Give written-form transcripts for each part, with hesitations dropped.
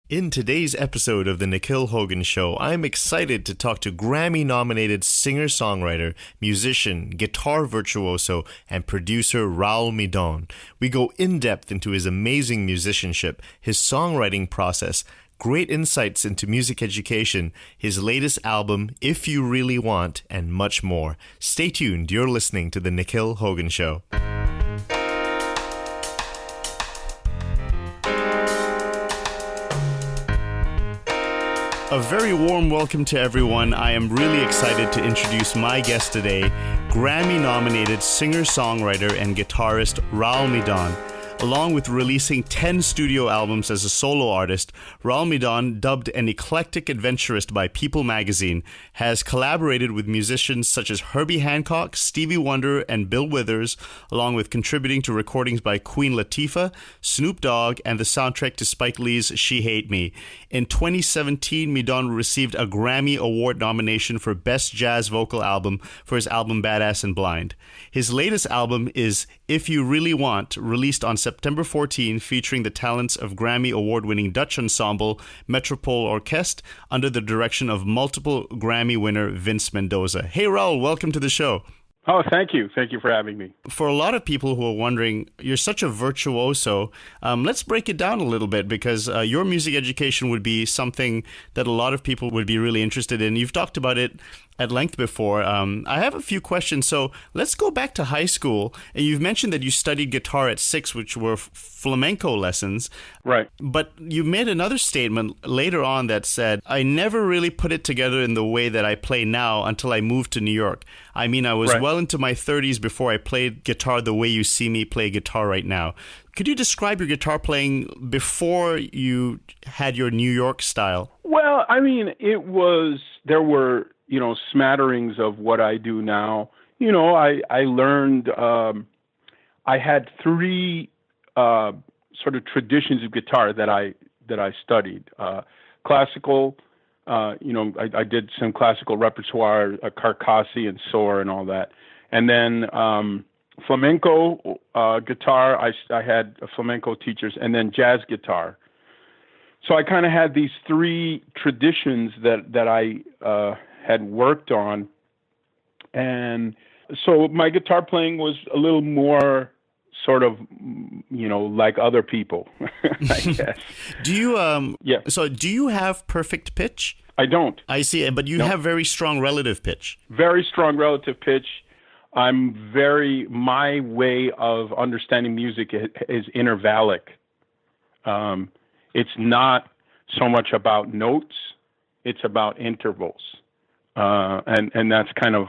In today's episode of the Nikhil Hogan Show, I'm excited to talk to Grammy-nominated singer-songwriter, musician, guitar virtuoso, and producer Raul Midón. We go in-depth into his amazing musicianship, his songwriting process, great insights into music education, his latest album, If You Really Want, and much more. Stay tuned, you're listening to the Nikhil Hogan Show. A very warm welcome to everyone. I am really excited to introduce my guest today, Grammy-nominated singer-songwriter and guitarist Raul Midón. Along with releasing 10 studio albums as a solo artist, Raul Midón, dubbed an eclectic adventurist by People magazine, has collaborated with musicians such as Herbie Hancock, Stevie Wonder, and Bill Withers, along with contributing to recordings by Queen Latifah, Snoop Dogg, and the soundtrack to Spike Lee's She Hate Me. In 2017, Midón received a Grammy Award nomination for Best Jazz Vocal Album for his album Badass and Blind. His latest album is If You Really Want, released on September 14, featuring the talents of Grammy Award-winning Dutch ensemble Metropole Orkest under the direction of multiple Grammy winner Vince Mendoza. Hey, Raul, welcome to the show. Oh, thank you. Thank you for having me. For a lot of people who are wondering, you're such a virtuoso. Let's break it down a little bit because your music education would be something that a lot of people would be really interested in. You've talked about it at length before. I have a few questions. So let's go back to high school. And you've mentioned that you studied guitar at 6, which were flamenco lessons. Right. But you made another statement later on that said, I never really put it together in the way that I play now until I moved to New York. I mean, I was well into my 30s before I played guitar the way you see me play guitar right now. Could you describe your guitar playing before you had your New York style? Well, I mean, there were, smatterings of what I do now. I learned, I had 3 sort of traditions of guitar that I studied. Classical, I did some classical repertoire, Carcassi and Soar and all that. And then flamenco guitar, I had flamenco teachers, and then jazz guitar. So I kind of had these 3 traditions that I had worked on. And so my guitar playing was a little more sort of, like other people, I guess. Do you, So do you have perfect pitch? I don't. I see, but you have very strong relative pitch. Very strong relative pitch. My way of understanding music is intervallic. It's not so much about notes, it's about intervals. And that's kind of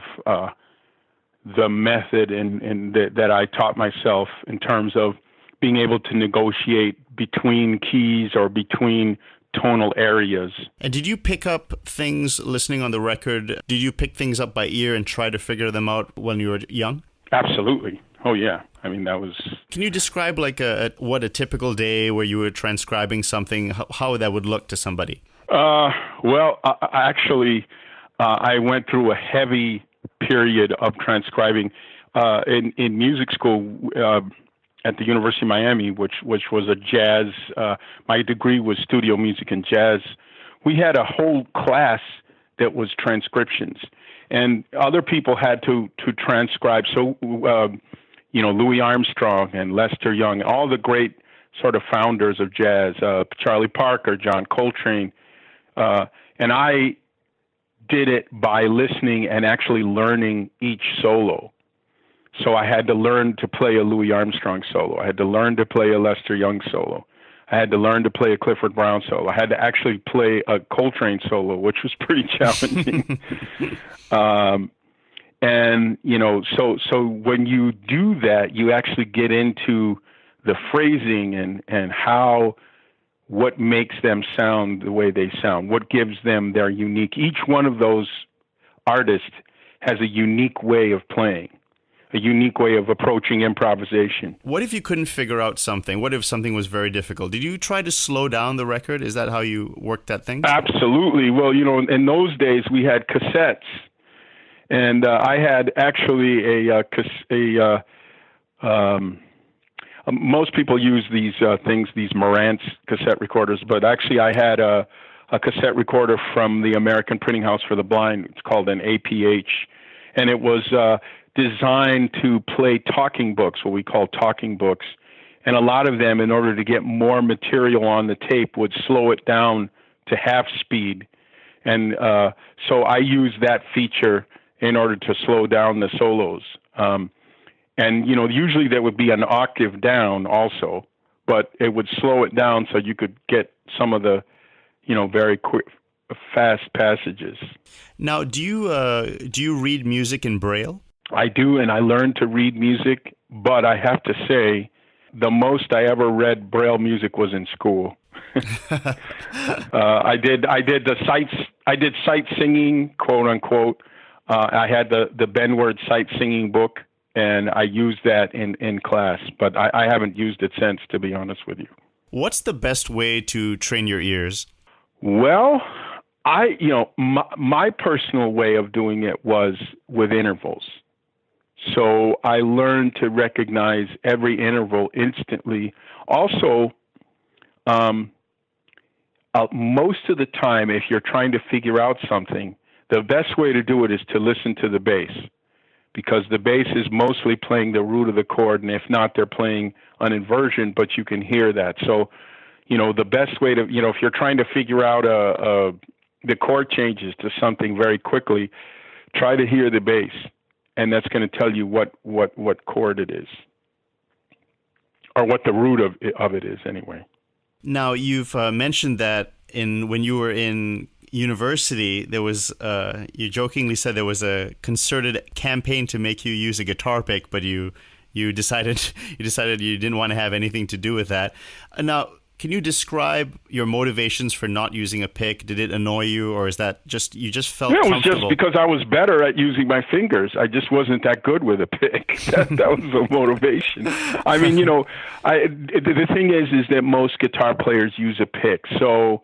the method that I taught myself in terms of being able to negotiate between keys or between tonal areas. And did you pick up things listening on the record? Did you pick things up by ear and try to figure them out when you were young? Absolutely. Oh, yeah. I mean, that was... Can you describe like what a typical day where you were transcribing something, how that would look to somebody? Well, actually, I went through a heavy period of transcribing in music school at the University of Miami, which was a jazz. My degree was studio music and jazz. We had a whole class that was transcriptions, and other people had to transcribe. So, Louis Armstrong and Lester Young, all the great sort of founders of jazz, Charlie Parker, John Coltrane, and I did it by listening and actually learning each solo. So I had to learn to play a Louis Armstrong solo. I had to learn to play a Lester Young solo. I had to learn to play a Clifford Brown solo. I had to actually play a Coltrane solo, which was pretty challenging. So when you do that, you actually get into the phrasing and what makes them sound the way they sound, what gives them their unique. Each one of those artists has a unique way of playing, a unique way of approaching improvisation. What if you couldn't figure out something? What if something was very difficult? Did you try to slow down the record? Is that how you worked that thing? Absolutely. Well, in those days we had cassettes, and I had actually a most people use these things, these Marantz cassette recorders, but actually I had a cassette recorder from the American Printing House for the Blind. It's called an APH, and it was designed to play talking books, what we call talking books. And a lot of them, in order to get more material on the tape, would slow it down to half speed. And so I used that feature in order to slow down the solos. And, usually that would be an octave down also, but it would slow it down so you could get some of the, very quick, fast passages. Now, do you read music in Braille? I do, and I learned to read music, but I have to say, the most I ever read Braille music was in school. I did sight singing, quote unquote. I had the Benward sight singing book, and I used that in class, but I haven't used it since, to be honest with you. What's the best way to train your ears? Well, my personal way of doing it was with intervals. So I learned to recognize every interval instantly. Also, most of the time, if you're trying to figure out something, the best way to do it is to listen to the bass, because the bass is mostly playing the root of the chord, and if not, they're playing an inversion, but you can hear that. So, the best way to, if you're trying to figure out the chord changes to something very quickly, try to hear the bass. And that's going to tell you what chord it is, or what the root of it is, anyway. Now, you've mentioned that when you were in university, there was you jokingly said there was a concerted campaign to make you use a guitar pick, but you decided you didn't want to have anything to do with that. Now, can you describe your motivations for not using a pick? Did it annoy you, or is that you just felt comfortable? It was just because I was better at using my fingers. I just wasn't that good with a pick. That was the motivation. I mean, the thing is that most guitar players use a pick. So,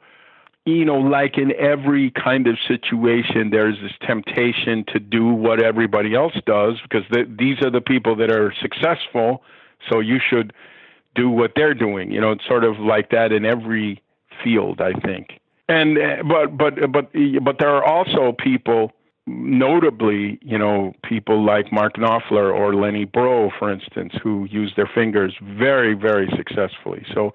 like in every kind of situation, there's this temptation to do what everybody else does, because these are the people that are successful. So you should do what they're doing. It's sort of like that in every field, I think. And but there are also people, notably, people like Mark Knopfler or Lenny Breau, for instance, who use their fingers very, very successfully. So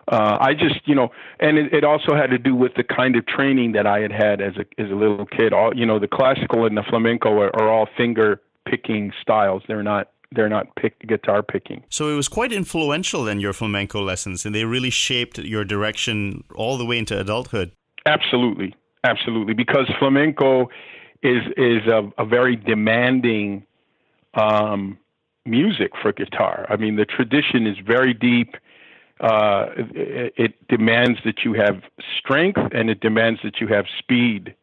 I just, and it also had to do with the kind of training that I had as a little kid. All, the classical and the flamenco are all finger picking styles. They're not guitar picking. So it was quite influential then, your flamenco lessons, and they really shaped your direction all the way into adulthood. Absolutely, because flamenco is a very demanding music for guitar. I mean, the tradition is very deep. It demands that you have strength, and it demands that you have speed.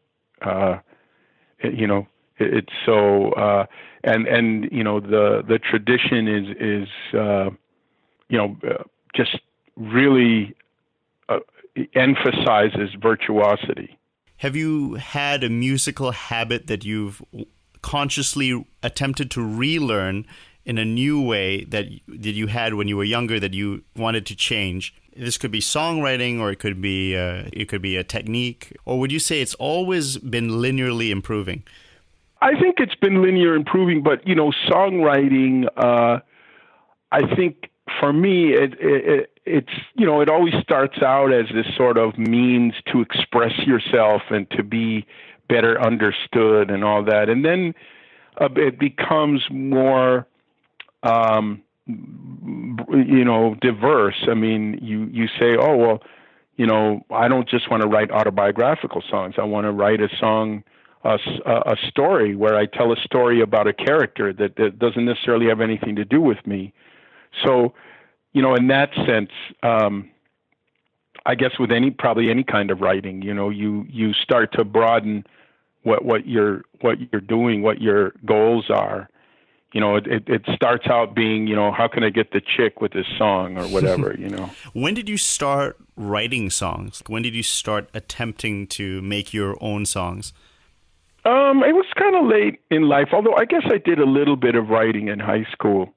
It's so, and the tradition is just really emphasizes virtuosity. Have you had a musical habit that you've consciously attempted to relearn in a new way that you had when you were younger that you wanted to change? This could be songwriting, or it could be a technique, or would you say it's always been linearly improving? I think it's been linear improving, but songwriting. I think for me, it's it always starts out as this sort of means to express yourself and to be better understood and all that, and then it becomes more, diverse. I mean, you say, oh well, I don't just want to write autobiographical songs. I want to write a song. A story where I tell a story about a character that doesn't necessarily have anything to do with me. So, in that sense, I guess with probably any kind of writing, you start to broaden what you're doing, what your goals are. It starts out being, how can I get the chick with this song or whatever, When did you start writing songs? When did you start attempting to make your own songs? It was kind of late in life, although I guess I did a little bit of writing in high school.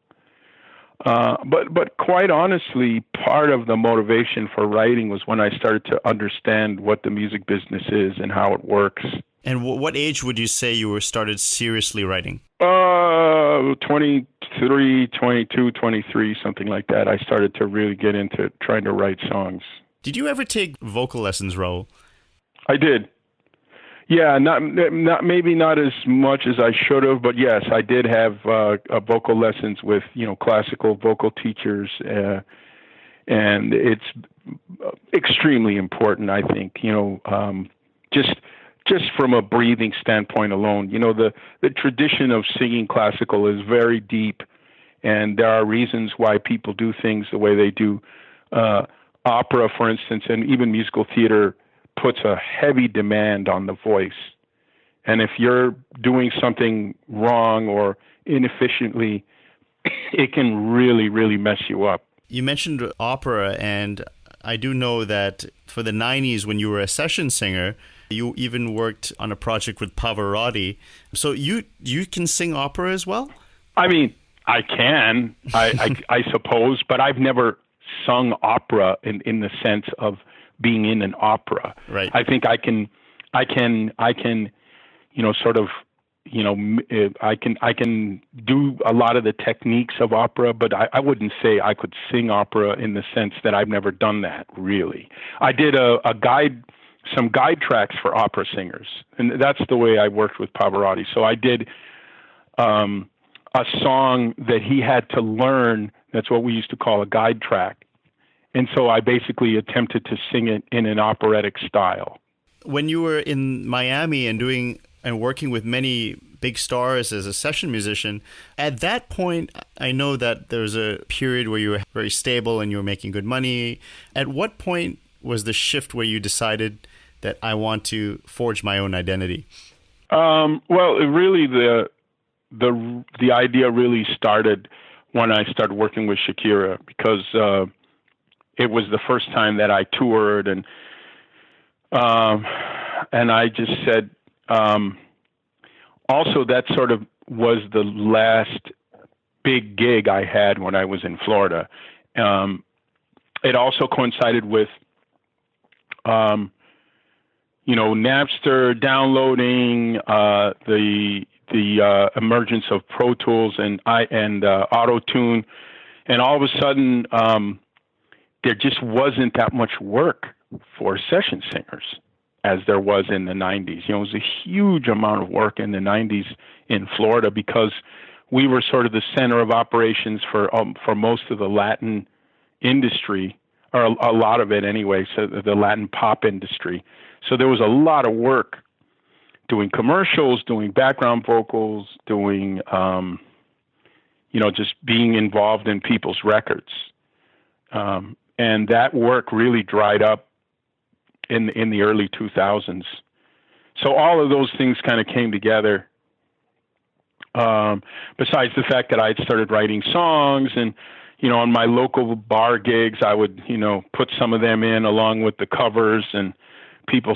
But quite honestly, part of the motivation for writing was when I started to understand what the music business is and how it works. And what age would you say you were started seriously writing? 23, 22, 23, something like that. I started to really get into trying to write songs. Did you ever take vocal lessons, Raul? I did. Yeah, maybe not as much as I should have, but yes, I did have vocal lessons with classical vocal teachers, and it's extremely important. I think just from a breathing standpoint alone, the tradition of singing classical is very deep, and there are reasons why people do things the way they do. Opera, for instance, and even musical theater puts a heavy demand on the voice. And if you're doing something wrong or inefficiently, it can really, really mess you up. You mentioned opera, and I do know that for the 90s, when you were a session singer, you even worked on a project with Pavarotti. So you can sing opera as well? I mean, I can, I suppose, but I've never sung opera in the sense of being in an opera. Right. I think I can, I can do a lot of the techniques of opera, but I wouldn't say I could sing opera in the sense that I've never done that, really. I did some guide tracks for opera singers, and that's the way I worked with Pavarotti. So I did a song that he had to learn. That's what we used to call a guide track. And so I basically attempted to sing it in an operatic style. When you were in Miami and working with many big stars as a session musician, at that point, I know that there was a period where you were very stable and you were making good money. At what point was the shift where you decided that I want to forge my own identity? Well, really the idea really started when I started working with Shakira, because it was the first time that I toured, and I just said, also that sort of was the last big gig I had when I was in Florida. It also coincided with, Napster downloading, the emergence of Pro Tools and Auto-Tune, and all of a sudden, there just wasn't that much work for session singers as there was in the 90s. It was a huge amount of work in the 90s in Florida because we were sort of the center of operations for most of the Latin industry, or a lot of it anyway, so the Latin pop industry. So there was a lot of work doing commercials, doing background vocals, doing, just being involved in people's records. And that work really dried up in the early 2000s. So all of those things kind of came together. Besides the fact that I had started writing songs, and on my local bar gigs, I would put some of them in along with the covers, and people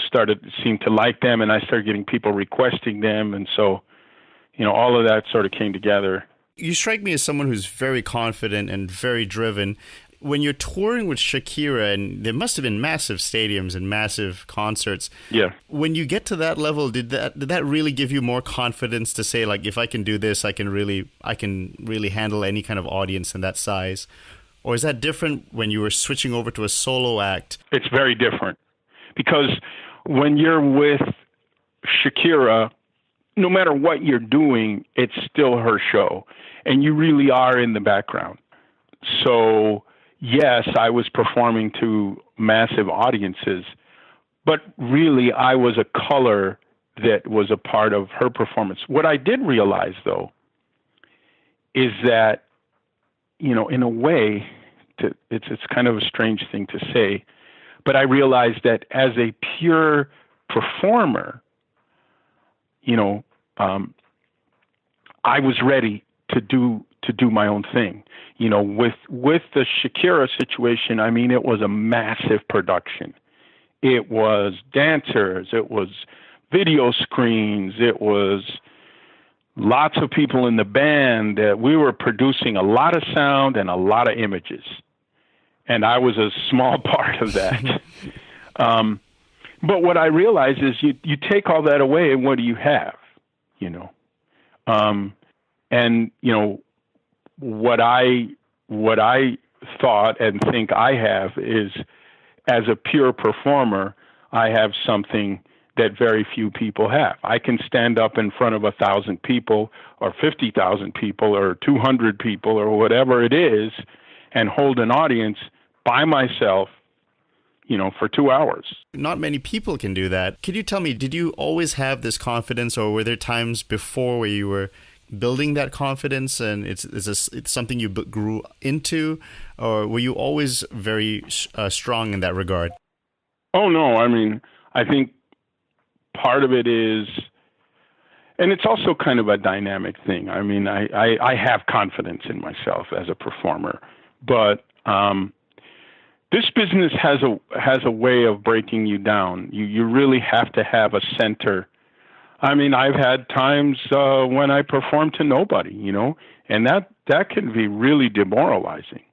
seemed to like them, and I started getting people requesting them, and so all of that sort of came together. You strike me as someone who's very confident and very driven. When you're touring with Shakira, and there must have been massive stadiums and massive concerts. Yeah. When you get to that level, did that really give you more confidence to say, like, if I can do this, I can really handle any kind of audience in that size? Or is that different when you were switching over to a solo act? It's very different, because when you're with Shakira, no matter what you're doing, it's still her show, and you really are in the background. So yes, I was performing to massive audiences, but really I was a color that was a part of her performance. What I did realize, though, is that, in a way, it's kind of a strange thing to say, but I realized that as a pure performer, I was ready to do my own thing. With the Shakira situation, I mean, it was a massive production. It was dancers, it was video screens, it was lots of people in the band. We were producing a lot of sound and a lot of images. And I was a small part of that. But what I realized is you take all that away, and what do you have? You know, and you know what I thought and think I have is, as a pure performer, I have something that very few people have. I can stand up in front of 1,000 people, or 50,000 people, or 200 people, or whatever it is, and hold an audience by myself, you know, for 2 hours. Not many people can do that. Could you tell me, did you always have this confidence, or were there times before where you were building that confidence and it's something you grew into, or were you always very strong in that regard? Oh, no. I mean, I think part of it is, and it's also kind of a dynamic thing. I mean, I have confidence in myself as a performer, but this business has a way of breaking you down. You really have to have a center. I mean, I've had times when I perform to nobody, you know, and that can be really demoralizing.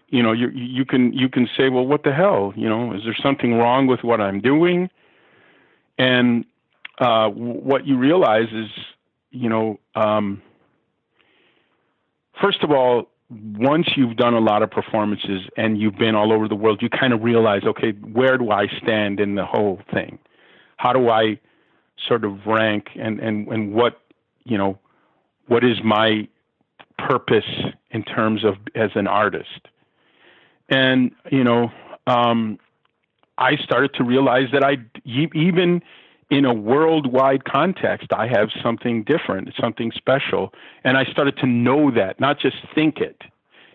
You know, you can say, well, what the hell? You know, is there something wrong with what I'm doing? And what you realize is, you know, first of all, once you've done a lot of performances and you've been all over the world, you kind of realize, okay, where do I stand in the whole thing? How do I sort of rank, and what, you know, what is my purpose in terms of as an artist? And, you know, I started to realize that even in a worldwide context, I have something different, something special. And I started to know that, not just think it.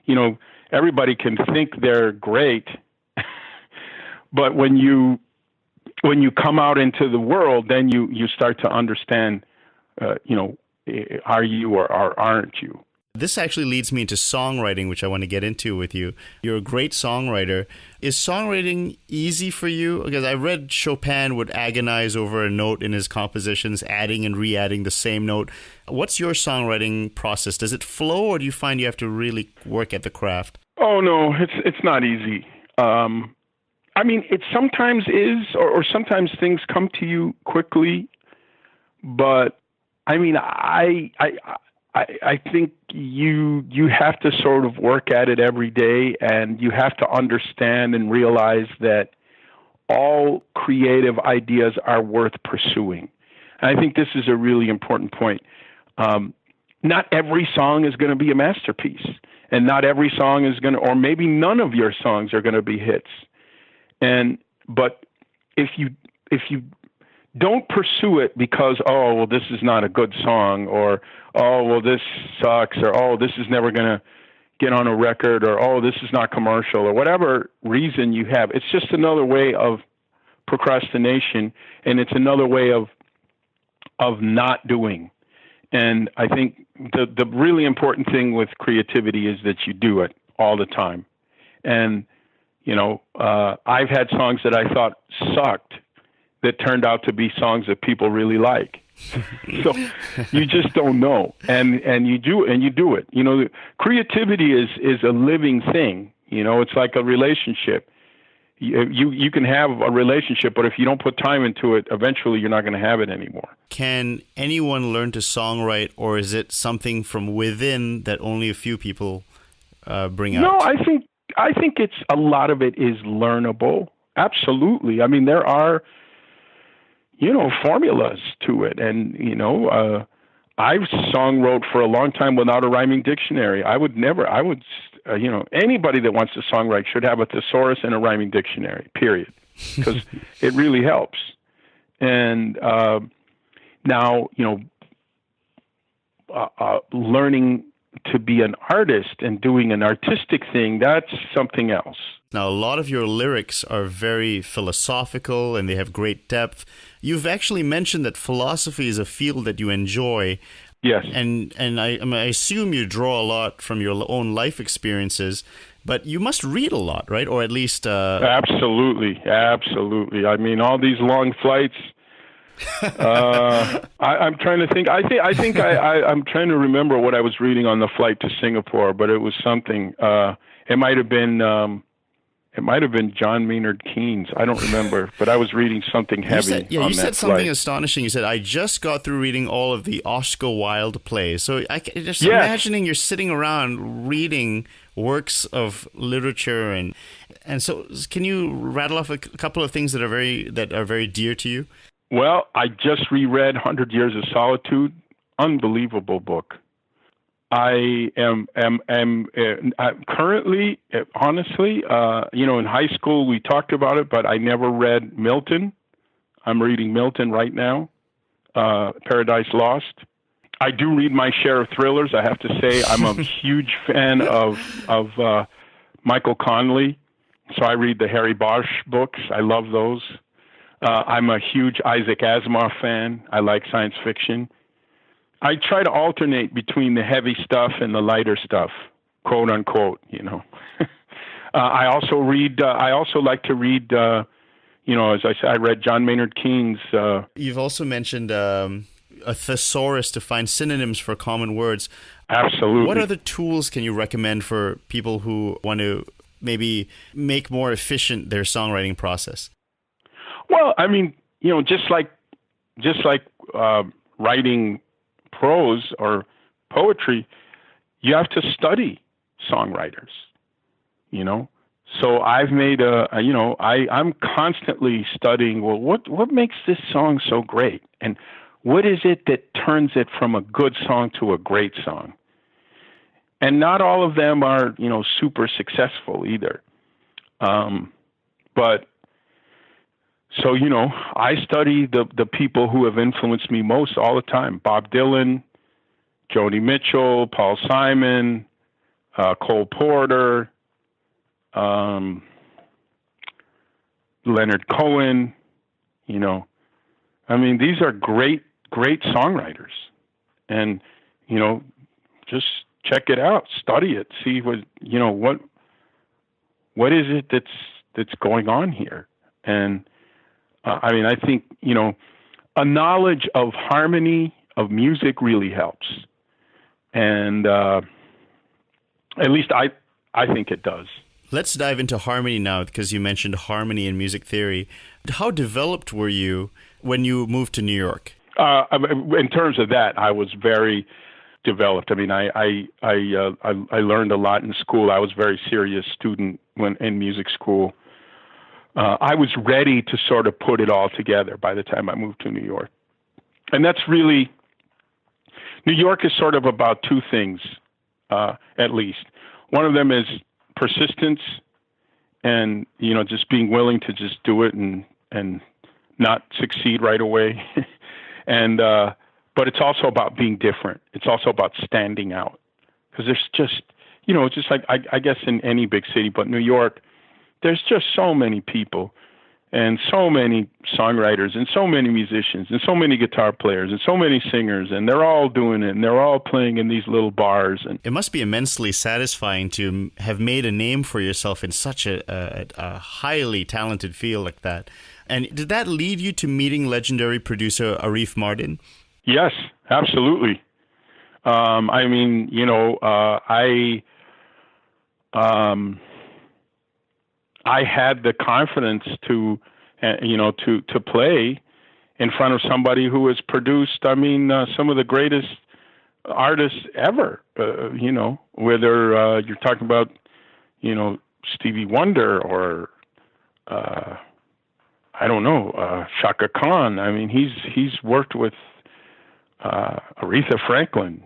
You know, everybody can think they're great, but when you come out into the world, then you start to understand, you know, are you or aren't you? This actually leads me into songwriting, which I want to get into with you. You're a great songwriter. Is songwriting easy for you? Because I read Chopin would agonize over a note in his compositions, adding and re-adding the same note. What's your songwriting process? Does it flow, or do you find you have to really work at the craft? Oh, no, it's not easy. I mean, it sometimes is, or sometimes things come to you quickly. But, I mean, I think you have to sort of work at it every day, and you have to understand and realize that all creative ideas are worth pursuing. And I think this is a really important point. Not every song is going to be a masterpiece, and not every song is going to, or maybe none of your songs are going to be hits. But if you don't pursue it because, oh, well, this is not a good song, or, oh, well, this sucks, or, oh, this is never going to get on a record, or, oh, this is not commercial, or whatever reason you have. It's just another way of procrastination, and it's another way of not doing. And I think the really important thing with creativity is that you do it all the time. And, you know, I've had songs that I thought sucked that turned out to be songs that people really like. So you just don't know, and you do it. You know, creativity is a living thing. You know, it's like a relationship. You can have a relationship, but if you don't put time into it, eventually you're not going to have it anymore. Can anyone learn to songwrite, or is it something from within that only a few people bring out? No, I think it's a lot of it is learnable. Absolutely. I mean, there are, you know, formulas to it. And, you know, I've songwrote for a long time without a rhyming dictionary. You know, anybody that wants to songwrite should have a thesaurus and a rhyming dictionary, period, because it really helps. And now, you know, learning to be an artist and doing an artistic thing, that's something else. Now, a lot of your lyrics are very philosophical and they have great depth. You've actually mentioned that philosophy is a field that you enjoy. Yes. And I assume you draw a lot from your own life experiences, but you must read a lot, right? Or at least... Absolutely. I mean, all these long flights, I'm trying to think. I'm trying to remember what I was reading on the flight to Singapore, but it was something. It might have been. It might have been John Maynard Keynes. I don't remember, but I was reading something heavy. You said something astonishing. You said, I just got through reading all of the Oscar Wilde plays. So just imagining you're sitting around reading works of literature. And so can you rattle off a couple of things that are very dear to you? Well, I just reread 100 Years of Solitude. Unbelievable book. I am currently, honestly, in high school we talked about it, but I never read Milton. I'm reading Milton right now, Paradise Lost. I do read my share of thrillers. I have to say I'm a huge fan of Michael Connelly, so I read the Harry Bosch books. I love those. I'm a huge Isaac Asimov fan. I like science fiction. I try to alternate between the heavy stuff and the lighter stuff, quote unquote. I also read. I also like to read. As I said, I read John Maynard Keynes. You've also mentioned a thesaurus to find synonyms for common words. Absolutely. What other tools can you recommend for people who want to maybe make more efficient their songwriting process? Well, I mean, just like writing prose or poetry, you have to study songwriters, So I've made I'm constantly studying, well, what makes this song so great? And what is it that turns it from a good song to a great song? And not all of them are, super successful either. So, I study the people who have influenced me most all the time. Bob Dylan, Joni Mitchell, Paul Simon, Cole Porter, Leonard Cohen, I mean, these are great songwriters. And, just check it out, study it, see what is it that's going on here. And, I think, a knowledge of harmony of music really helps. And at least I think it does. Let's dive into harmony now, because you mentioned harmony in music theory. How developed were you when you moved to New York? In terms of that, I was very developed. I mean, I learned a lot in school. I was a very serious student when in music school. I was ready to sort of put it all together by the time I moved to New York. And that's really, New York is sort of about two things, at least. One of them is persistence and, just being willing to just do it and not succeed right away. But it's also about being different. It's also about standing out. Because there's just, it's just like, I guess in any big city, but New York, there's just so many people and so many songwriters and so many musicians and so many guitar players and so many singers, and they're all doing it and they're all playing in these little bars. And it must be immensely satisfying to have made a name for yourself in such a highly talented field like that. And did that lead you to meeting legendary producer Arif Mardin? Yes, absolutely. I had the confidence to play in front of somebody who has produced, some of the greatest artists ever, whether you're talking about, Stevie Wonder or, Shaka Khan. I mean, he's worked with Aretha Franklin,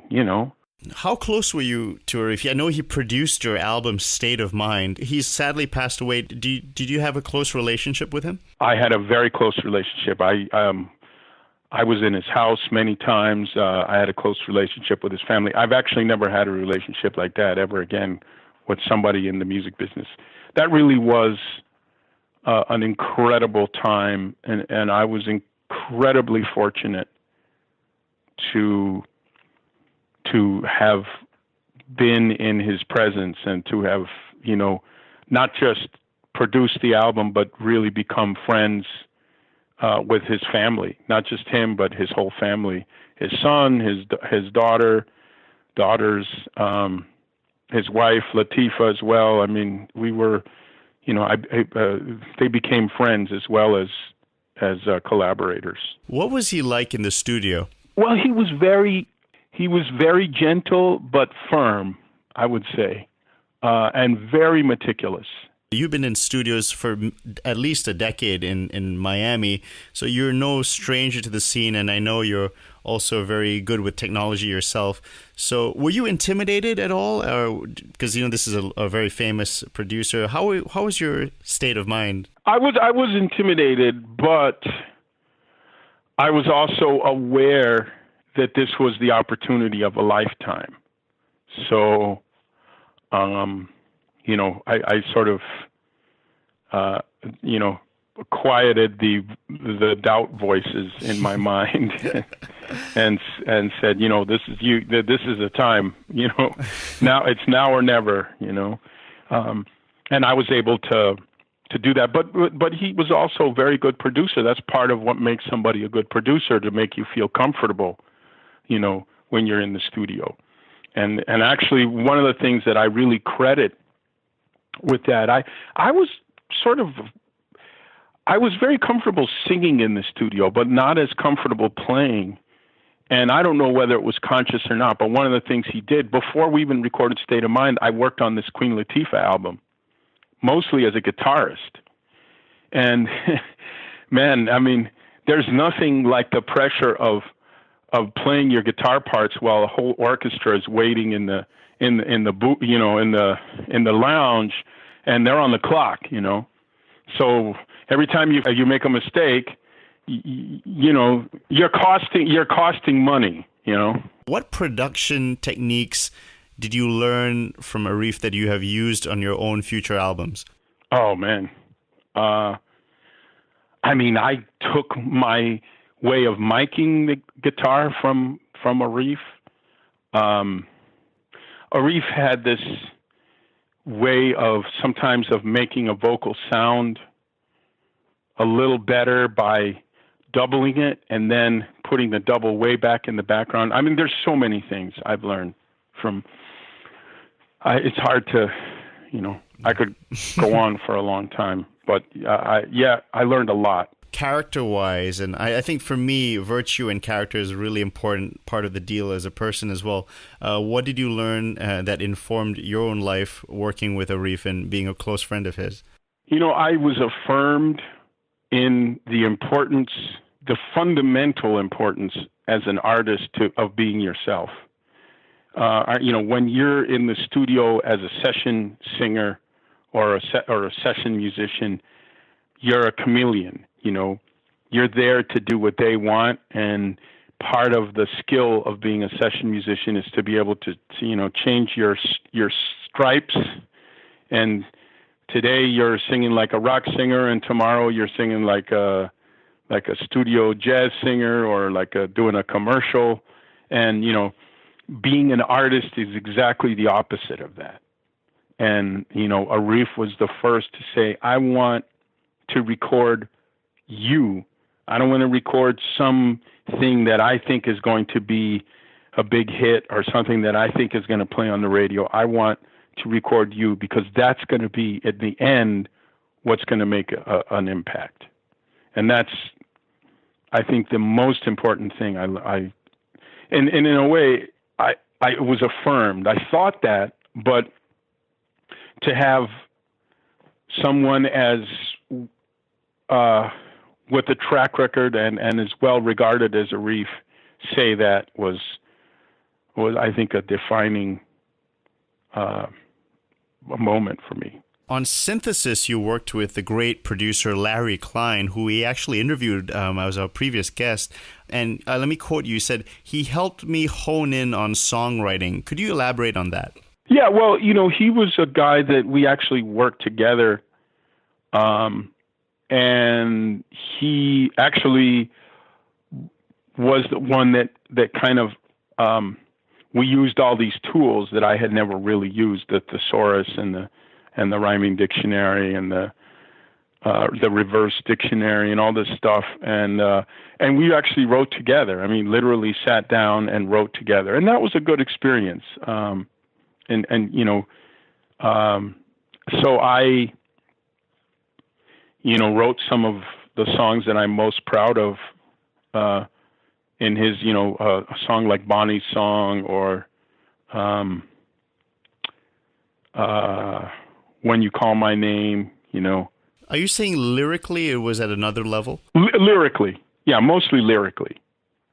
How close were you to Arif? I know he produced your album State of Mind. He's sadly passed away. Did you have a close relationship with him? I had a very close relationship. I was in his house many times. I had a close relationship with his family. I've actually never had a relationship like that ever again with somebody in the music business. That really was an incredible time, and I was incredibly fortunate to have been in his presence and to have, not just produced the album, but really become friends with his family, not just him, but his whole family, his son, his daughters, his wife Latifah as well. I mean, we were, they became friends as well as collaborators. What was he like in the studio? Well, he was very gentle but firm, I would say, and very meticulous. You've been in studios for at least a decade in Miami, so you're no stranger to the scene, and I know you're also very good with technology yourself. So were you intimidated at all? Because, this is a very famous producer. How was your state of mind? I was intimidated, but I was also aware that this was the opportunity of a lifetime. So, I sort of, quieted the doubt voices in my mind, and said, this is the time, now it's now or never, and I was able to do that. But he was also a very good producer. That's part of what makes somebody a good producer, to make you feel comfortable, when you're in the studio. And actually, one of the things that I really credit with that, I was very comfortable singing in the studio, but not as comfortable playing. And I don't know whether it was conscious or not, but one of the things he did, before we even recorded State of Mind, I worked on this Queen Latifah album, mostly as a guitarist. And man, I mean, there's nothing like the pressure of playing your guitar parts while a whole orchestra is waiting in the lounge, and they're on the clock, So every time you make a mistake, you're costing money, What production techniques did you learn from Arif that you have used on your own future albums? Oh man. I took my way of miking the guitar from Arif. Arif had this way of sometimes of making a vocal sound a little better by doubling it and then putting the double way back in the background. I mean, there's so many things I've learned from. It's hard to, I could go on for a long time, but I learned a lot. Character-wise, and I think for me, virtue and character is a really important part of the deal as a person as well. What did you learn that informed your own life working with Arif and being a close friend of his? I was affirmed in the fundamental importance as an artist of being yourself. When you're in the studio as a session singer or a session musician, you're a chameleon. You're there to do what they want, and part of the skill of being a session musician is to be able to change your stripes. And today you're singing like a rock singer, and tomorrow you're singing like a studio jazz singer, or doing a commercial. And being an artist is exactly the opposite of that. And Arif was the first to say, I want to record you. I don't want to record something that I think is going to be a big hit or something that I think is going to play on the radio. I want to record you, because that's going to be, at the end, what's going to make an impact. And that's, I think, the most important thing. And in a way, I was affirmed. I thought that, but to have someone as with a track record and as well regarded as Arif say that was I think a defining moment for me. On synthesis, you worked with the great producer Larry Klein, who we actually interviewed as our previous guest. And let me quote you. You said, he helped me hone in on songwriting. Could you elaborate on that? Yeah, well, he was a guy that we actually worked together. And he actually was the one that kind of, we used all these tools that I had never really used, the thesaurus and the rhyming dictionary and the the reverse dictionary and all this stuff, and we actually wrote together. I mean, literally sat down and wrote together, and that was a good experience. So I, wrote some of the songs that I'm most proud of in his, a song like Bonnie's Song, or When You Call My Name, Are you saying lyrically it was at another level? Lyrically, yeah, mostly lyrically.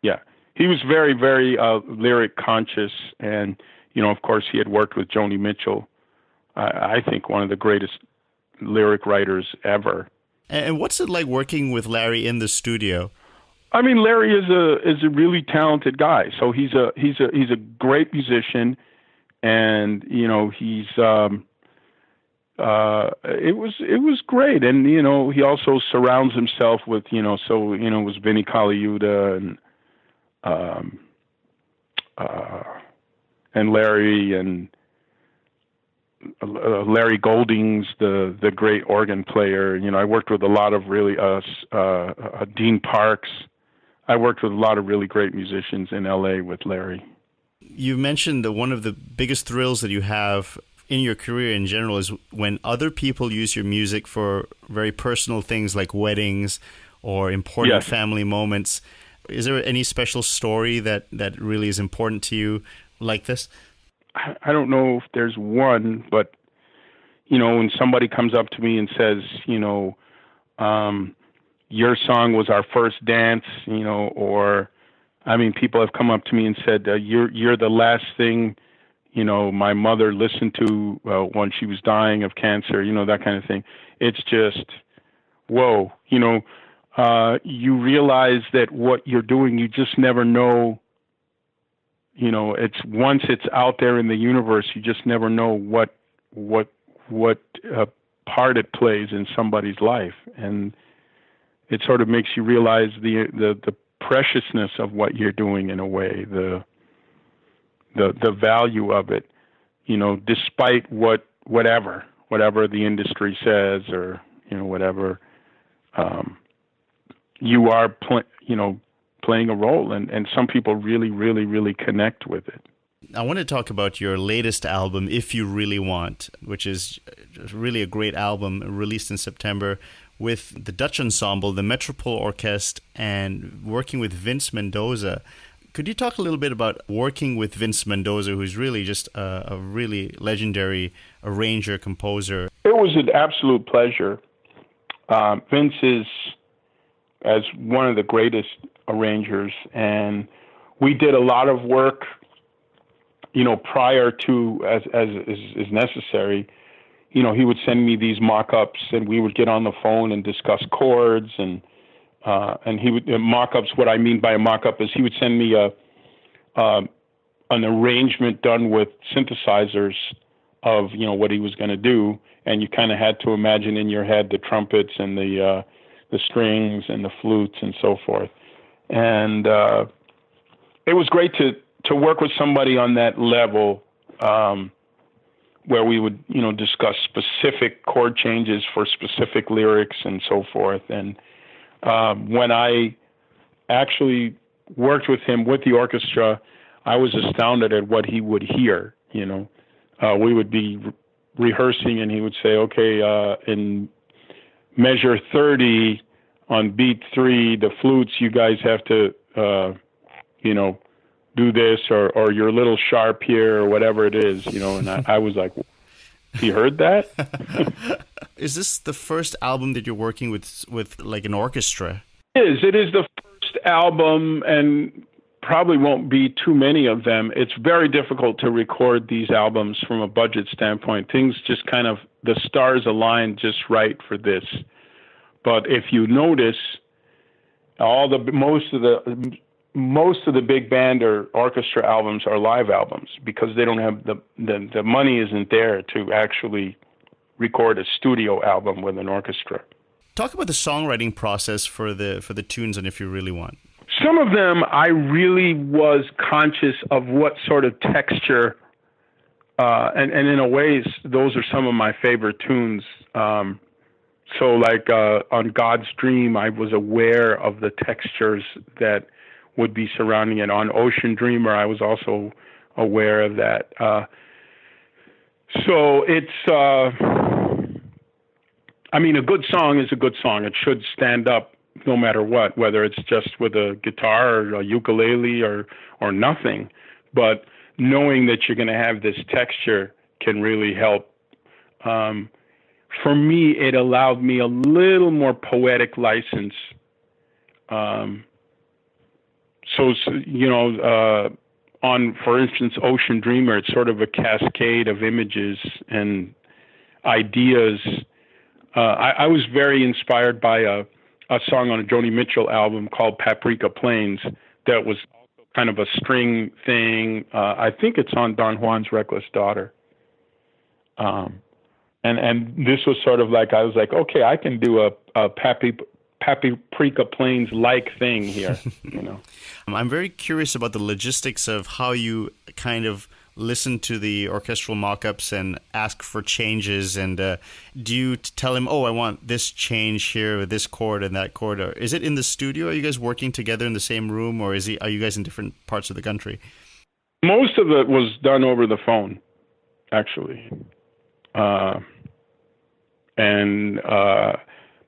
Yeah, he was very, very lyric conscious, and of course, he had worked with Joni Mitchell. I think one of the greatest lyric writers ever. And what's it like working with Larry in the studio? I mean, Larry is a really talented guy. So he's a great musician, and he's it was great, and he also surrounds himself with it was Vinnie Colaiuta and Larry and Larry Golding's the great organ player. I worked with a lot of really Dean Parks. I worked with a lot of really great musicians in LA with Larry. You mentioned that one of the biggest thrills that you have in your career in general is when other people use your music for very personal things like weddings or important family moments. Is there any special story that really is important to you like this? I don't know if there's one, but, when somebody comes up to me and says, your song was our first dance, or, people have come up to me and said, you're the last thing, my mother listened to when she was dying of cancer, that kind of thing. It's just, whoa, you realize that what you're doing, you just never know. It's once it's out there in the universe, you just never know what part it plays in somebody's life, and it sort of makes you realize the preciousness of what you're doing in a way, the value of it, despite whatever the industry says, or whatever, you are playing a role, and some people really, really, really connect with it. I want to talk about your latest album, If You Really Want, which is really a great album released in September with the Dutch ensemble, the Metropole Orkest, and working with Vince Mendoza. Could you talk a little bit about working with Vince Mendoza, who's really just a really legendary arranger, composer? It was an absolute pleasure. Vince is as one of the greatest arrangers, and we did a lot of work, prior to as is necessary. He would send me these mock-ups, and we would get on the phone and discuss chords, and he would mock-ups. What I mean by a mock-up is he would send me an arrangement done with synthesizers of what he was going to do, and you kind of had to imagine in your head the trumpets and the strings and the flutes and so forth. And it was great to work with somebody on that level, where we would, discuss specific chord changes for specific lyrics and so forth. And when I actually worked with him with the orchestra, I was astounded at what he would hear. We would be rehearsing, and he would say, okay, in measure 30 on beat 3, the flutes, you guys have to, do this, or you're a little sharp here, or whatever it is, and I was like, he heard that? Is this the first album that you're working with like an orchestra? It is the first album, and probably won't be too many of them. It's very difficult to record these albums from a budget standpoint. Things just kind of, the stars align just right for this. But if you notice, most of the big band or orchestra albums are live albums, because they don't have the money isn't there to actually record a studio album with an orchestra. Talk about the songwriting process for the tunes on If You Really Want. Some of them I really was conscious of what sort of texture, and in a way, those are some of my favorite tunes. So like on God's Dream, I was aware of the textures that would be surrounding it. On Ocean Dreamer, I was also aware of that. So it's, I mean, a good song is a good song. It should stand up no matter what, whether it's just with a guitar or a ukulele or nothing. But knowing that you're going to have this texture can really help. For me, it allowed me a little more poetic license. So you know, on, for instance, Ocean Dreamer, it's sort of a cascade of images and ideas. I was very inspired by a song on a Joni Mitchell album called Paprika Plains that was kind of a string thing. I think it's on Don Juan's Reckless Daughter. And this was sort of like, I was like, okay, I can do a Paprika Plains like thing here, you know. I'm very curious about the logistics of how you kind of listen to the orchestral mock-ups and ask for changes, and do you tell him, oh, I want this change here with this chord and that chord? Or is it in the studio? Are you guys working together in the same room, or are you guys in different parts of the country? Most of it was done over the phone, actually.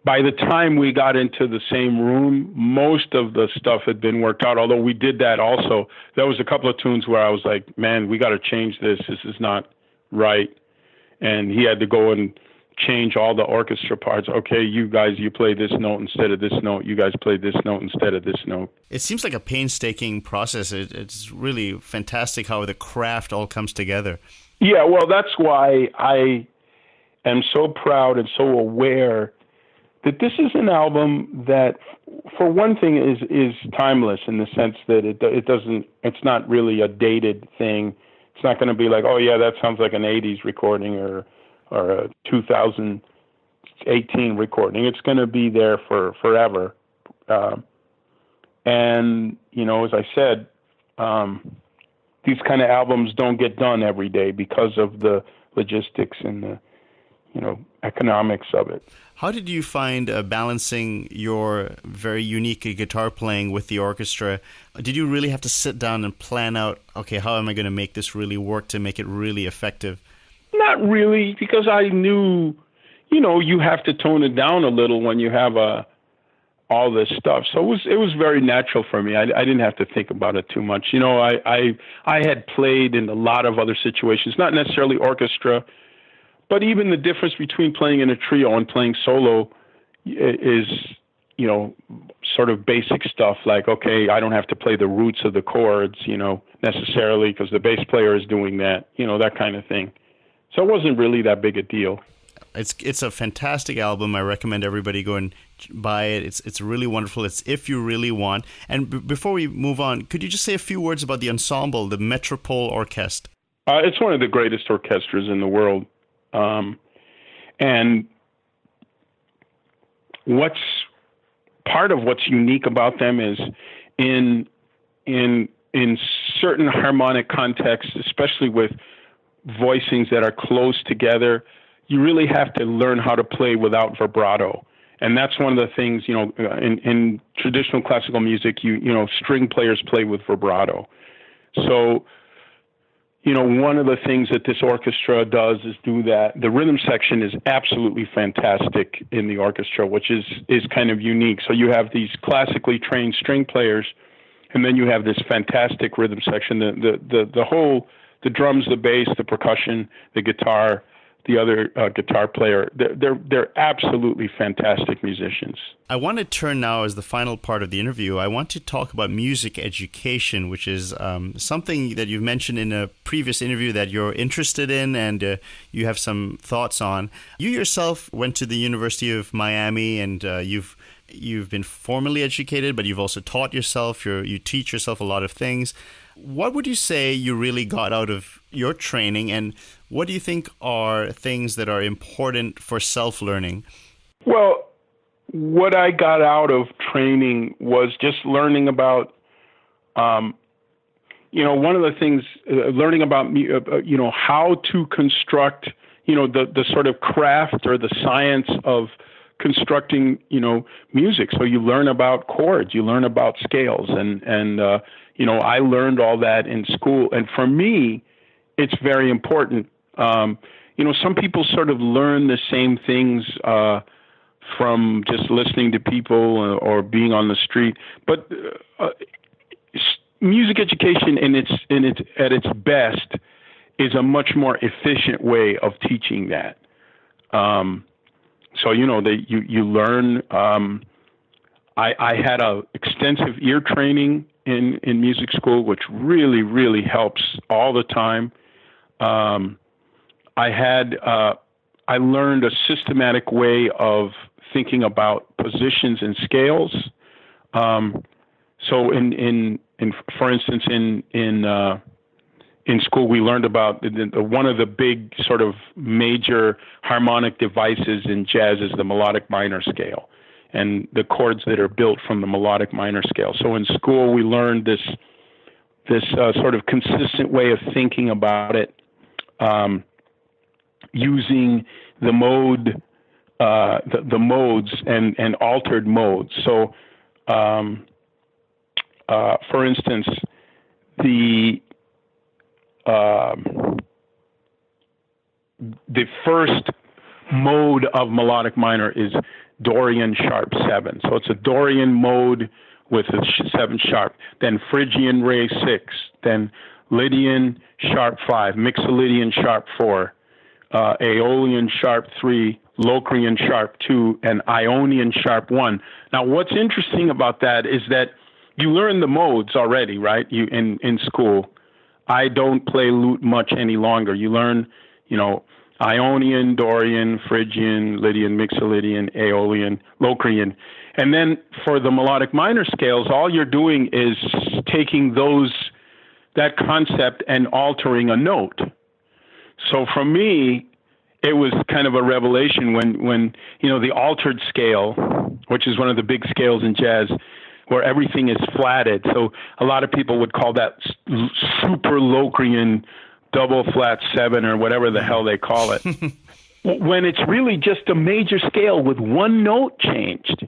By the time we got into the same room, most of the stuff had been worked out, although we did that also. There was a couple of tunes where I was like, man, we got to change this. This is not right. And he had to go and change all the orchestra parts. Okay, you guys, you play this note instead of this note. You guys play this note instead of this note. It seems like a painstaking process. It's really fantastic how the craft all comes together. Yeah, well, that's why I am so proud and so aware that this is an album that, for one thing, is timeless in the sense that it's not really a dated thing. It's not going to be like, oh yeah, that sounds like an 80s recording or a 2018 recording. It's going to be there for forever. And, you know, as I said, these kind of albums don't get done every day because of the logistics and the, you know, economics of it. How did you find balancing your very unique guitar playing with the orchestra? Did you really have to sit down and plan out, okay, how am I going to make this really work to make it really effective? Not really, because I knew, you know, you have to tone it down a little when you have all this stuff. So it was very natural for me. I didn't have to think about it too much. You know, I had played in a lot of other situations, not necessarily orchestra, but even the difference between playing in a trio and playing solo is, you know, sort of basic stuff like, okay, I don't have to play the roots of the chords, you know, necessarily because the bass player is doing that, you know, that kind of thing. So it wasn't really that big a deal. It's a fantastic album. I recommend everybody go and buy it. It's really wonderful. It's If You Really Want. And before we move on, could you just say a few words about the ensemble, the Metropole Orkest? It's one of the greatest orchestras in the world. And part of what's unique about them is in certain harmonic contexts, especially with voicings that are close together, you really have to learn how to play without vibrato. And that's one of the things, you know, in traditional classical music, you know, string players play with vibrato. So, you know, one of the things that this orchestra does is do that. The rhythm section is absolutely fantastic in the orchestra, which is kind of unique. So you have these classically trained string players, and then you have this fantastic rhythm section. The whole, the drums, the bass, the percussion, the guitar, the other guitar player, they're absolutely fantastic musicians. I want to turn now, as the final part of the interview, I want to talk about music education, which is something that you've mentioned in a previous interview that you're interested in and you have some thoughts on. You yourself went to the University of Miami, and you've been formally educated, but you've also taught yourself. You teach yourself a lot of things. What would you say you really got out of your training, and what do you think are things that are important for self-learning? Well, what I got out of training was just learning about, you know, one of the things, learning about, you know, how to construct, you know, the sort of craft or the science of constructing, music. So you learn about chords, you learn about scales, and I learned all that in school. And for me, it's very important. Some people sort of learn the same things from just listening to people or being on the street, but music education at its best is a much more efficient way of teaching that. So you learn. I had a extensive ear training in music school, which really, really helps all the time. I learned a systematic way of thinking about positions and scales. So for instance, in school, we learned about one of the big sort of major harmonic devices in jazz is the melodic minor scale, and the chords that are built from the melodic minor scale. So in school, we learned this sort of consistent way of thinking about it, using the modes and altered modes. So, for instance, the first mode of melodic minor is Dorian sharp 7. So it's a Dorian mode with a 7 sharp, then Phrygian ray 6, then Lydian sharp 5, Mixolydian sharp 4, Aeolian sharp 3, Locrian sharp 2, and Ionian sharp 1. Now, what's interesting about that is that you learn the modes already, right? You in school. I don't play lute much any longer. You learn, Ionian, Dorian, Phrygian, Lydian, Mixolydian, Aeolian, Locrian. And then for the melodic minor scales, all you're doing is taking that concept and altering a note. So for me, it was kind of a revelation when the altered scale, which is one of the big scales in jazz, where everything is flatted. So a lot of people would call that super Locrian double flat 7 or whatever the hell they call it. When it's really just a major scale with one note changed.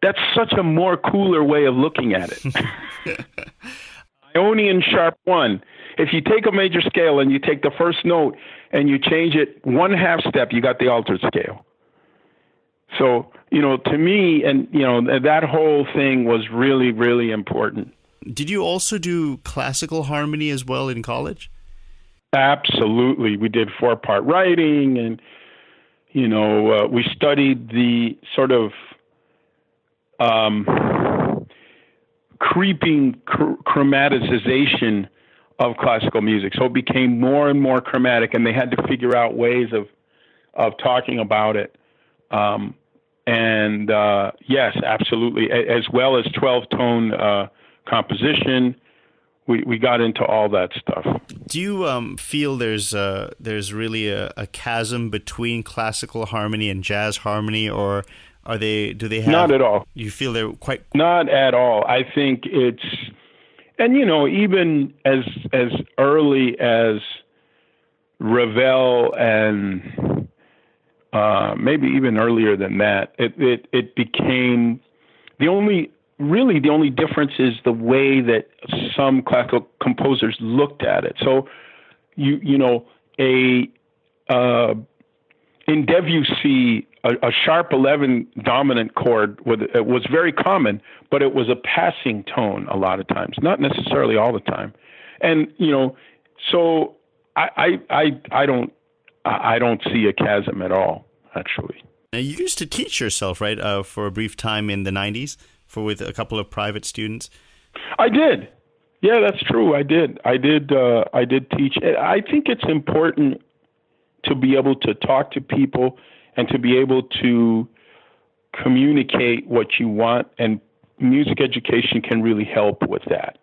That's such a more cooler way of looking at it. Ionian sharp 1. If you take a major scale and you take the first note and you change it 1/2 step, you got the altered scale. So, to me, and, that whole thing was really, really important. Did you also do classical harmony as well in college? Absolutely. We did 4-part writing, and, we studied the sort of creeping chromaticization of classical music. So it became more and more chromatic, and they had to figure out ways of talking about it. Yes, absolutely, as well as 12-tone composition. We got into all that stuff. Do you feel there's really a chasm between classical harmony and jazz harmony, or do they have? Not at all. You feel they're quite? Not at all. I think it's, and even as early as Ravel and maybe even earlier than that, it became the only difference is the way that some classical composers looked at it. So, in Debussy, a sharp 11 dominant chord was very common, but it was a passing tone a lot of times, not necessarily all the time. And so I don't see a chasm at all, actually. Now, you used to teach yourself, right, for a brief time in the 90s, with a couple of private students. I did. Yeah, that's true. I did teach. I think it's important to be able to talk to people and to be able to communicate what you want, and music education can really help with that.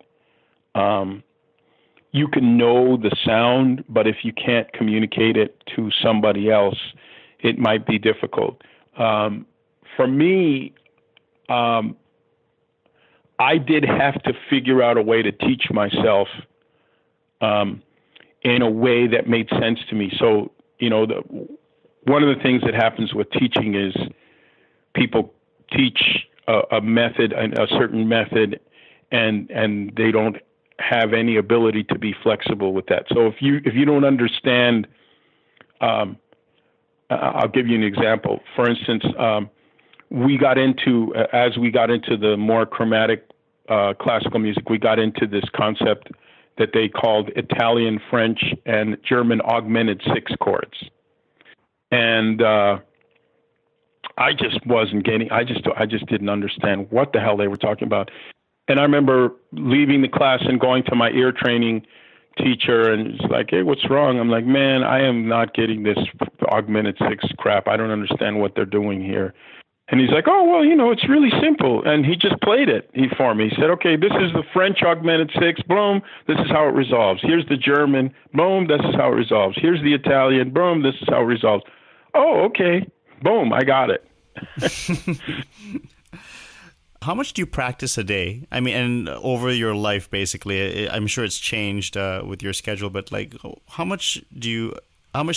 You can know the sound, but if you can't communicate it to somebody else, it might be difficult. For me, I did have to figure out a way to teach myself in a way that made sense to me. So, one of the things that happens with teaching is people teach a method, a certain method, and they don't have any ability to be flexible with that. So if you don't understand, I'll give you an example. For instance, as we got into the more chromatic classical music, we got into this concept that they called Italian, French, and German augmented six chords. And I just wasn't getting. I just didn't understand what the hell they were talking about. And I remember leaving the class and going to my ear training teacher, and it's like, "Hey, what's wrong?" I'm like, "Man, I am not getting this augmented six crap. I don't understand what they're doing here." And he's like, "Oh, well, it's really simple." And he just played it for me. He said, "Okay, this is the French augmented six. Boom, this is how it resolves. Here's the German. Boom, this is how it resolves. Here's the Italian. Boom, this is how it resolves." Oh, okay. Boom, I got it. How much do you practice a day? I mean, and over your life, basically, I'm sure it's changed with your schedule, but like, how much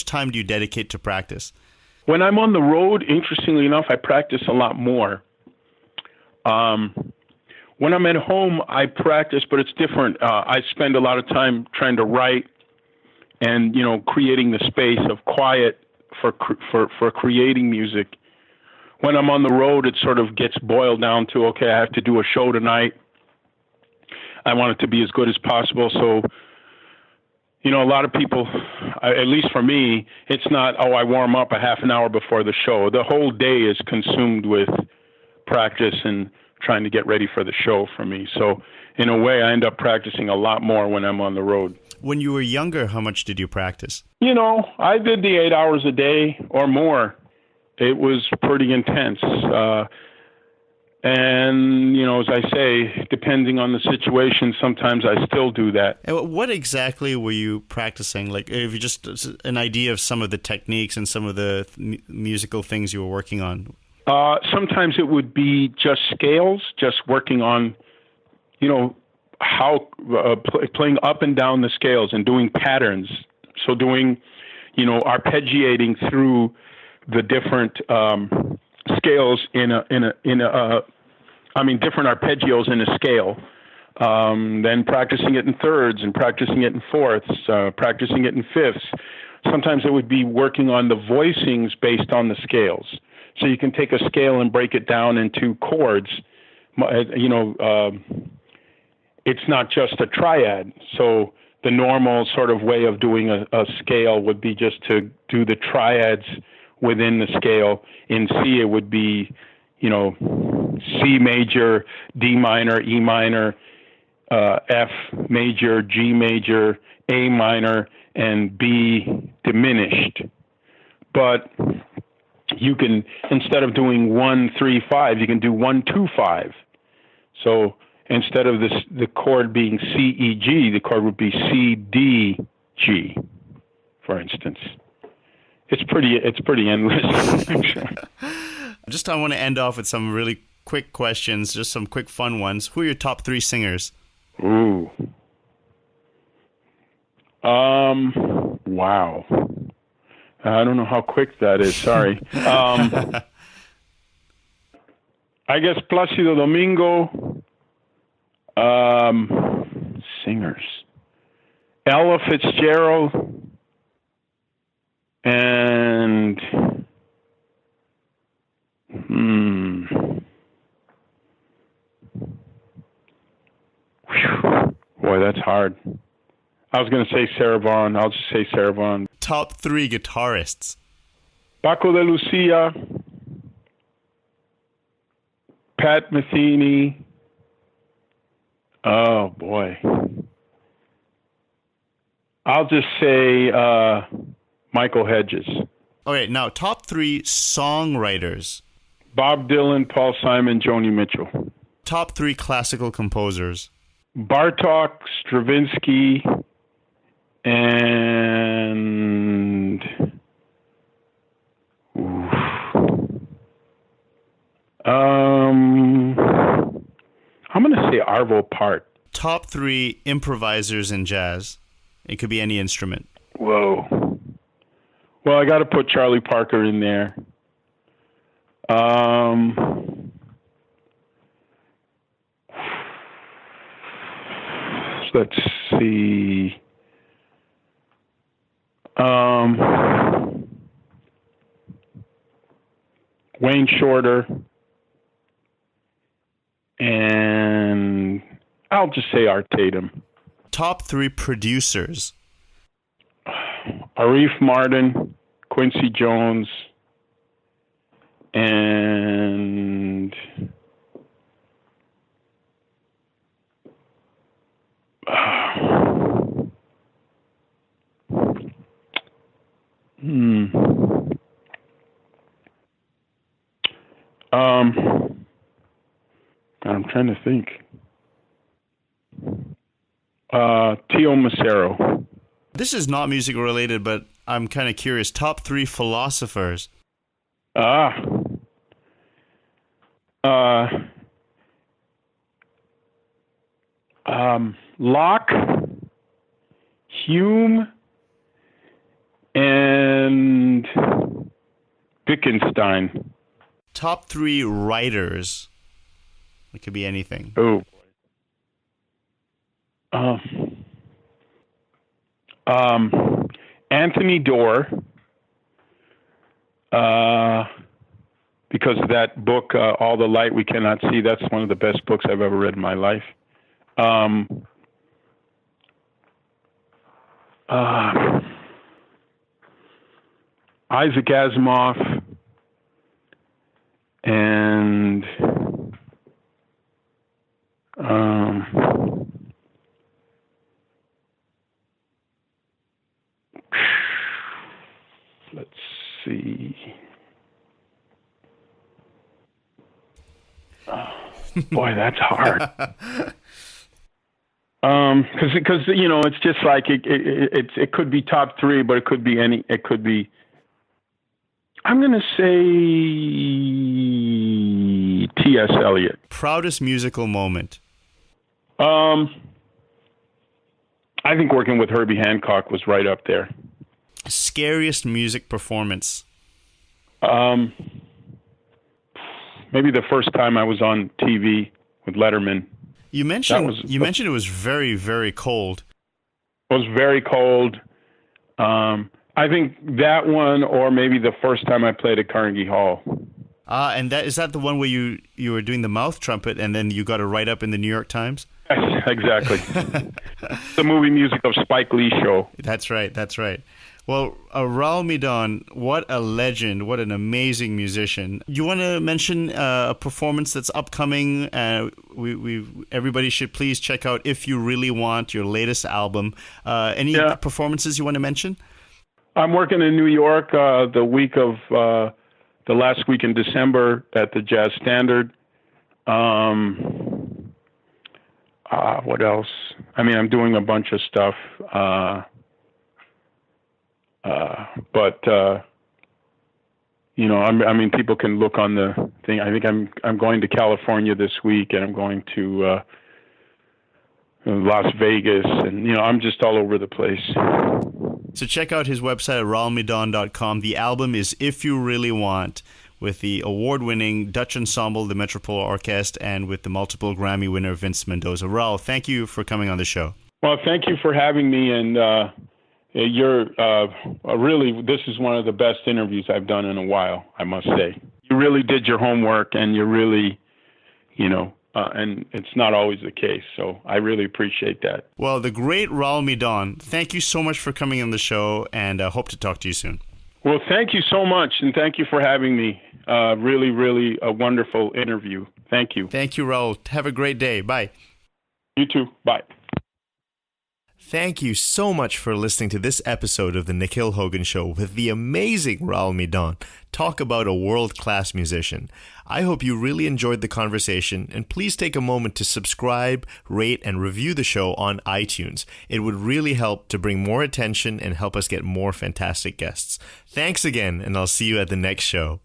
time do you dedicate to practice? When I'm on the road, interestingly enough, I practice a lot more. When I'm at home, I practice, but it's different. I spend a lot of time trying to write and, creating the space of quiet for creating music. When I'm on the road, it sort of gets boiled down to, okay, I have to do a show tonight. I want it to be as good as possible. So, a lot of people, at least for me, it's not, I warm up a half an hour before the show. The whole day is consumed with practice and trying to get ready for the show for me. So in a way, I end up practicing a lot more when I'm on the road. When you were younger, how much did you practice? I did the 8 hours a day or more. It was pretty intense. And, as I say, depending on the situation, sometimes I still do that. And what exactly were you practicing? Like, if you just an idea of some of the techniques and some of the musical things you were working on? Sometimes it would be just scales, just working on, how playing up and down the scales and doing patterns. So doing, arpeggiating through the different scales different arpeggios in a scale. Then practicing it in thirds and practicing it in fourths, practicing it in fifths. Sometimes it would be working on the voicings based on the scales. So you can take a scale and break it down into chords. It's not just a triad. So the normal sort of way of doing a scale would be just to do the triads within the scale. In C, it would be, C major, D minor, E minor, F major, G major, A minor, and B diminished. But you can, instead of doing 1, 3, 5, you can do 1, 2, 5. So instead of the chord being C, E, G, the chord would be C, D, G, for instance. It's pretty endless. I want to end off with some really quick questions, just some quick fun ones. Who are your top 3 singers? Ooh. Wow. I don't know how quick that is. Sorry. I guess Plácido Domingo. Singers. Ella Fitzgerald. And boy, that's hard. I was going to say Sarah Vaughan. I'll just say Sarah Vaughan. Top 3 guitarists. Paco de Lucia, Pat Metheny. Oh boy. I'll just say Michael Hedges. Okay, now top 3 songwriters. Bob Dylan, Paul Simon, Joni Mitchell. Top 3 classical composers. Bartók, Stravinsky, and I'm going to say Arvo Pärt. Top 3 improvisers in jazz. It could be any instrument. Whoa. Well, I got to put Charlie Parker in there. Let's see. Wayne Shorter, and I'll just say Art Tatum. Top 3 producers. Arif Mardin, Quincy Jones, and I'm trying to think. Tio Macero. This is not music related, but I'm kind of curious. Top 3 philosophers. Locke, Hume, and Wittgenstein. Top 3 writers. It could be anything. Oh. Anthony Doerr, because of that book, All the Light We Cannot See. That's one of the best books I've ever read in my life. Isaac Asimov, and let's see. Boy, that's hard. Because you know, it's just like it could be top 3, but it could be any. It could be. I'm going to say T.S. Eliot. Proudest musical moment. I think working with Herbie Hancock was right up there. Scariest music performance. Maybe the first time I was on TV with Letterman. You mentioned it was very, very cold. It was very cold. I think that one, or maybe the first time I played at Carnegie Hall. And is that the one where you were doing the mouth trumpet and then you got a write-up in the New York Times? Exactly. The movie music of Spike Lee's show. That's right. Well, Raul Midón, what a legend, what an amazing musician. You want to mention a performance that's upcoming? Everybody should please check out If You Really Want, your latest album. Any performances you want to mention? I'm working in New York the week of the last week in December at the Jazz Standard. What else? I mean, I'm doing a bunch of stuff. But you know, I mean, people can look on the thing. I think I'm going to California this week, and I'm going to Las Vegas, and you know, I'm just all over the place. So check out his website at raulmidon.com. The album is If You Really Want, with the award-winning Dutch ensemble, the Metropole Orkest, and with the multiple Grammy winner Vince Mendoza. Raul, thank you for coming on the show. Well, thank you for having me, and you're really, this is one of the best interviews I've done in a while, I must say. You really did your homework, and you really, you know, and it's not always the case, so I really appreciate that. Well, the great Raul Midón, thank you so much for coming on the show, and I hope to talk to you soon. Well, thank you so much, and thank you for having me. Really, really a wonderful interview. Thank you. Thank you, Raul. Have a great day. Bye. You too. Bye. Thank you so much for listening to this episode of the Nikhil Hogan Show with the amazing Raul Midón. Talk about a world-class musician. I hope you really enjoyed the conversation, and please take a moment to subscribe, rate, and review the show on iTunes. It would really help to bring more attention and help us get more fantastic guests. Thanks again, and I'll see you at the next show.